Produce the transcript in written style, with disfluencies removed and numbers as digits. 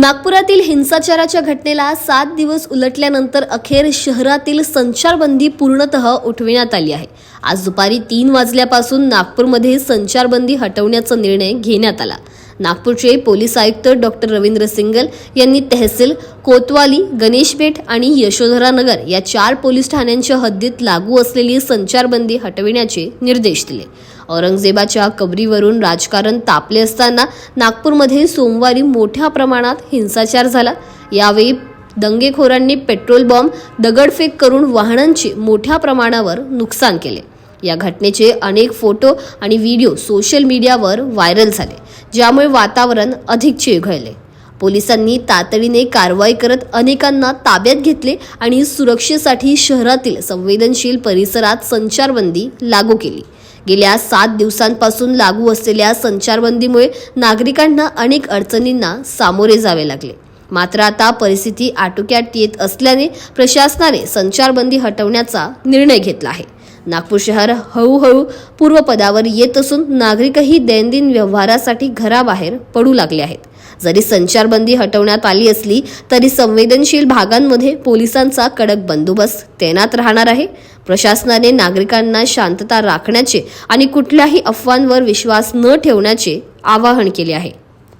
नागपुरातील हिंसाचाराच्या घटनेला 7 दिवस उलटल्यानंतर अखेर शहरातील संचारबंदी पूर्णतः उठविण्यात आली आहे। आज दुपारी 3 वाजल्यापासून नागपूरमध्ये संचारबंदी हटवण्याचा निर्णय घेण्यात आला। नागपूरचे पोलीस आयुक्त डॉक्टर रवींद्र सिंगल यांनी तहसील, कोतवाली, गणेशपेठ आणि यशोधरा नगर या 4 पोलीस ठाण्यांच्या हद्दीत लागू असलेली संचारबंदी हटविण्याचे निर्देश दिले। औरंगजेबाच्या कबरीवरून राजकारण तापले असताना नागपूरमध्ये सोमवारी मोठ्या प्रमाणात हिंसाचार झाला। यावेळी दंगेखोरांनी पेट्रोल बॉम्ब, दगडफेक करून वाहनांचे मोठ्या प्रमाणावर नुकसान केले। या घटनेचे अनेक फोटो आणि व्हिडिओ सोशल मीडियावर व्हायरल झाले, ज्यामुळे वातावरण अधिक चिघळले। पोलिसांनी तातडीने कारवाई करत अनेकांना ताब्यात घेतले आणि सुरक्षेसाठी शहरातील संवेदनशील परिसरात संचारबंदी लागू केली। गेल्या 7 दिवसांपासून लागू असलेल्या संचारबंदीमुळे नागरिकांना अनेक अडचणींना सामोरे जावे लागले। मात्र आता परिस्थिती आटोक्यात येत असल्याने प्रशासनाने संचारबंदी हटवण्याचा निर्णय घेतला आहे। नागपूर शहर हळूहळू पूर्वपदावर येत असून नागरिकही दैनंदिन व्यवहारासाठी घराबाहेर पडू लागले आहेत। जरी संचारबंदी हटवण्यात आली असली तरी संवेदनशील भागांमध्ये पोलिसांचा कडक बंदोबस्त तैनात राहणार आहे। प्रशासनाने नागरिकांना शांतता राखण्याचे आणि कुठल्याही अफवांवर विश्वास न ठेवण्याचे आवाहन केले आहे।